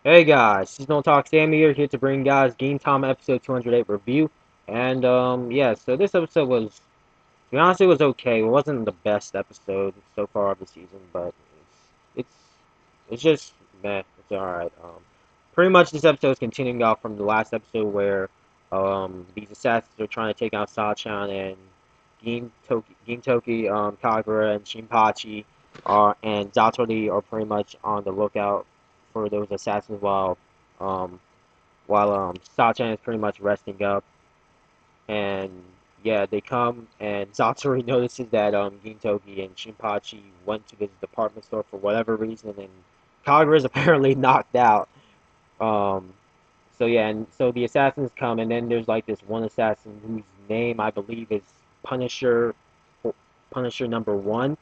Hey guys, Seasonal Talk Sammy here to bring guys Game Tama episode 208 review. And yeah, so this episode was, to be honest, it was okay. It wasn't the best episode so far of the season, but it's it's just meh. It's alright. Pretty much this episode is continuing off from the last episode where these assassins are trying to take out Sachan and Gintoki, Kagura and Shinpachi and Zatori are pretty much on the lookout for those assassins um Sachan is pretty much resting up, and yeah, they come and Zatori notices that Gintoki and Shinpachi went to this department store for whatever reason, and Kagura is apparently knocked out. um so yeah, and so the assassins come, and then there's like this one assassin whose name I believe is Punisher, Punisher number one.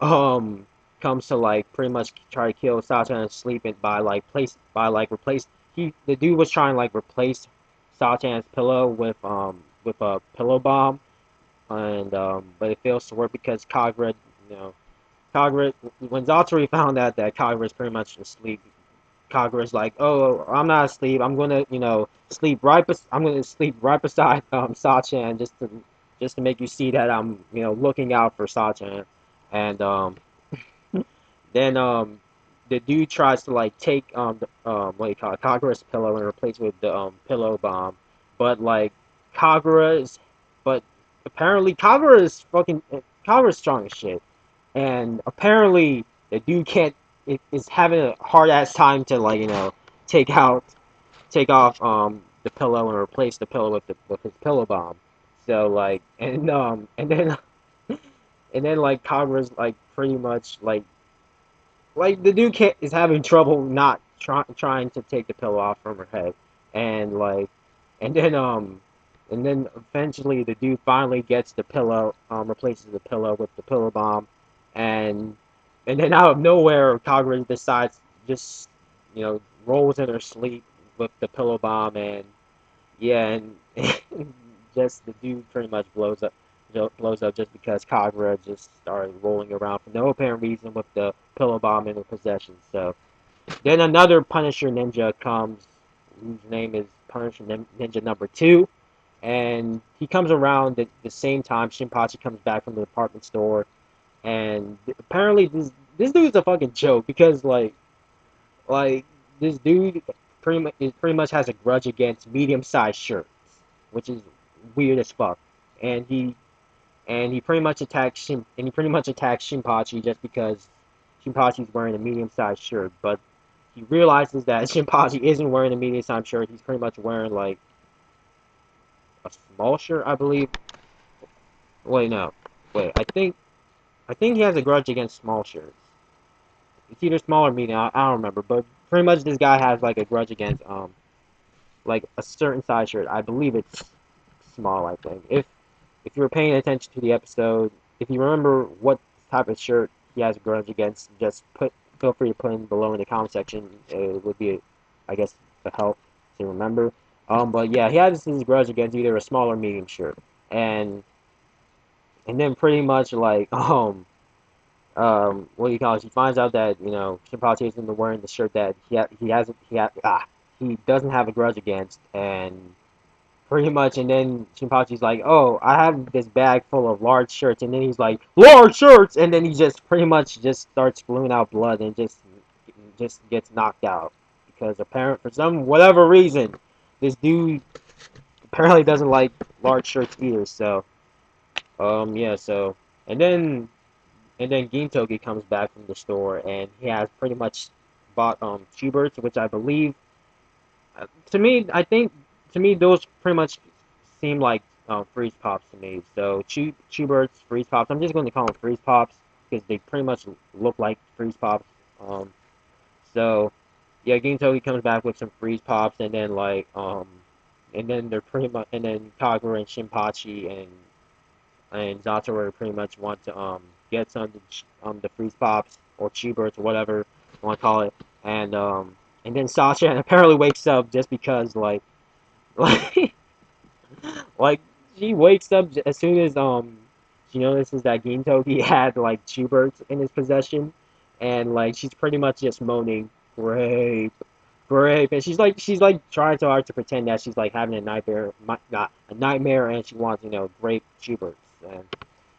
Um, Comes to like pretty much try to kill Sachan and sleep it by like replace the dude was trying to like replace Sachan's pillow with a pillow bomb, and but it fails to work because Kagura, you know, Kagura, when Zatori found out that Kagura is pretty much asleep, Kagura's like, "Oh, I'm not asleep. I'm gonna, I'm gonna sleep right beside Sachan just to make you see that I'm, looking out for Sachan." And then the dude tries to like take what do you call it, Kagura's pillow and replace it with the pillow bomb, but like Kagura's, but apparently Kagura's strong as shit, and apparently the dude can't is having a hard ass time to like take out take off the pillow and replace the pillow with his pillow bomb. So like and then like Kagura's like pretty much like the dude can't, is having trouble not trying to take the pillow off from her head, and like and then and then eventually the dude finally gets the pillow, replaces the pillow with the pillow bomb, and and then out of nowhere Kagura decides just rolls in her sleep with the pillow bomb, and yeah, and just the dude pretty much blows up just because Kagura just started rolling around for no apparent reason with the pillow bomb in her possession. So then another Punisher ninja comes, whose name is Punisher Ninja number two, and he comes around at the same time Shinpachi comes back from the department store, and apparently this dude's a fucking joke because like this dude pretty much has a grudge against medium sized shirts, which is weird as fuck. And he pretty much attacks Shinpachi just because Shinpachi's wearing a medium sized shirt. But he realizes that Shinpachi isn't wearing a medium sized shirt. He's pretty much wearing like a small shirt, I believe. Wait, no, wait. I think he has a grudge against small shirts. It's either small or medium. I don't remember, but pretty much this guy has like a grudge against like a certain size shirt. I believe it's small. I think if you were paying attention to the episode, if you remember what type of shirt he has a grudge against, just feel free to put in below in the comment section. It would be, I guess, a help to remember. But yeah, he has his grudge against either a small or medium shirt, and and then pretty much like what do you call it? He finds out that Shinpachi isn't wearing the shirt that he doesn't have a grudge against, and pretty much, and then Shinpachi's like, "Oh, I have this bag full of large shirts," and then he's like, "Large shirts," and then he just pretty much just starts spewing out blood and just gets knocked out because apparent for some whatever reason, this dude apparently doesn't like large shirts either. So yeah, so and then and then Gintoki comes back from the store and he has pretty much bought Chuberts, which I believe to me, I think to me those pretty much seem like freeze pops to me. So Chuberts, freeze pops. I'm just going to call them freeze pops because they pretty much look like freeze pops. Um, so yeah, Gintoki comes back with some freeze pops, and then and then they're pretty much, and then Kagura and Shinpachi and Zatora pretty much want to get some of the freeze pops or Chuberts or whatever you want to call it, and then Sasha apparently wakes up just because like like she wakes up as soon as she notices that Gintoki had like Chuberts in his possession, and like she's pretty much just moaning rape, brave, and she's like trying so hard to pretend that she's like having a nightmare, not a nightmare, and she wants grape Schuberts.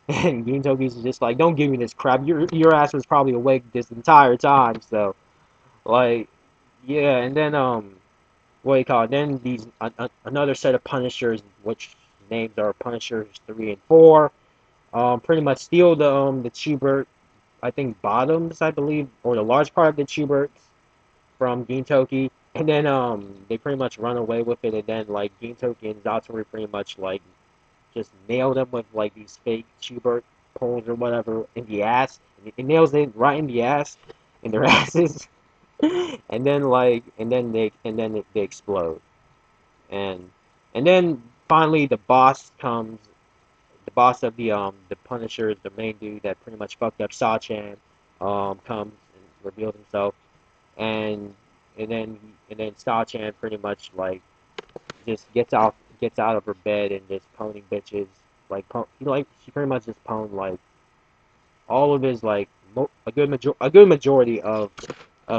And Gintoki's just like, don't give me this crap. Your ass was probably awake this entire time. So like, yeah, and then what do you call it? Then these another set of Punishers, which names are Punishers 3 and 4, pretty much steal the Schubert, I think bottoms, I believe, or the large part of the Schuberts from Gintoki, and then they pretty much run away with it, and then like Gintoki and Zatori pretty much like just nail them with like these fake Schubert poles or whatever in the ass. It nails it right in the ass, in their asses, and then they explode, and and then finally the boss comes, the boss of the Punisher, the main dude that pretty much fucked up Sachan, comes and reveals himself, and and then Sachan pretty much like just gets out of her bed and just poning bitches, like she pretty much just pwned like all of his like a good majority of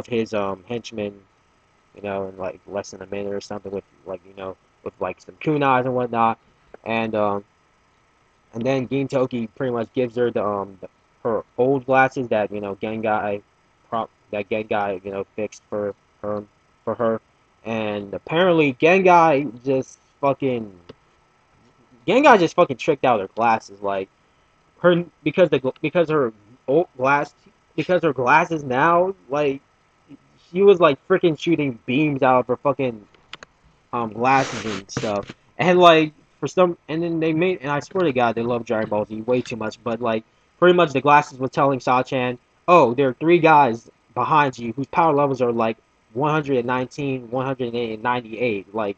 his henchmen, in like less than a minute or something, with like with like some kunais and whatnot, and and then Gintoki pretty much gives her her old glasses that Gengai fixed her for her, and apparently Gengai just fucking tricked out her glasses, like her because her old glass because her glasses now, like she was like freaking shooting beams out of her fucking glasses and stuff. And like and then they made, and I swear to God, they love Dragon Ball Z way too much. But like, pretty much the glasses were telling Sachan, "Oh, there are three guys behind you whose power levels are like 119, 108, and 98. Like,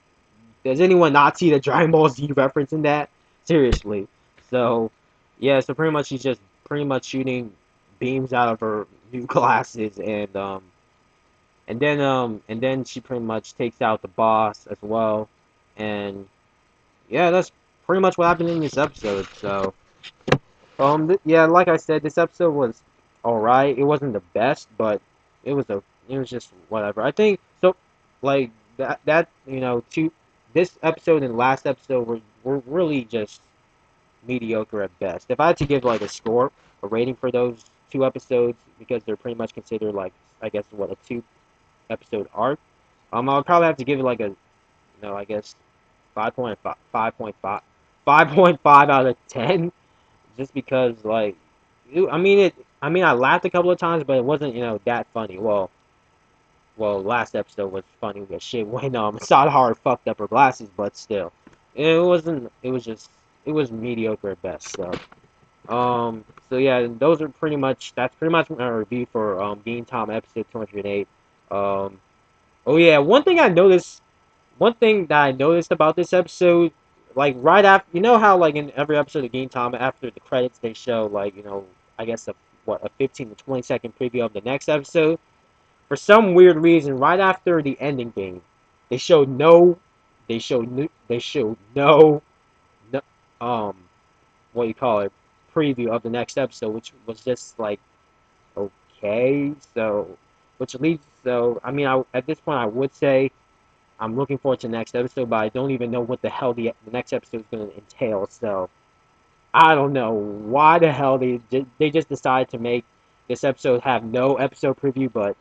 does anyone not see the Dragon Ball Z reference in that? Seriously." So, yeah, so pretty much she's just pretty much shooting beams out of her new glasses, and then she pretty much takes out the boss as well, and yeah, that's pretty much what happened in this episode. So yeah, like I said, this episode was all right. It wasn't the best, but it was a it was just whatever. I think so. Like two this episode and last episode were really just mediocre at best. If I had to give like a rating for those two episodes, because they're pretty much considered like, I guess, what, a two episode arc. I'll probably have to give it like I guess 5.5, 5.5 out of 10, just because like, I mean it. I mean, I laughed a couple of times, but it wasn't that funny. Last episode was funny as shit when Sadahara fucked up her glasses, but still, it wasn't. It was mediocre at best. So yeah, that's pretty much my review for Bean Tom episode 208. Um, oh yeah, one thing that I noticed about this episode, like right after, how like in every episode of Game Time, after the credits they show like, I guess a 15 to 20-second preview of the next episode. For some weird reason, right after the ending game, they showed no, they showed no, um, what you call it, preview of the next episode, which was just like, okay, I mean, at this point I would say I'm looking forward to the next episode, but I don't even know what the hell the next episode is going to entail. So I don't know why the hell they just decided to make this episode have no episode preview, but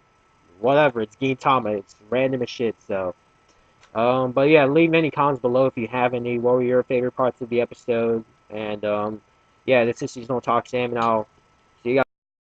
whatever. It's Tama. It's random as shit. So, but yeah, leave any comments below if you have any. What were your favorite parts of the episode? And yeah, this is Seasonal Talk Sam, and I'll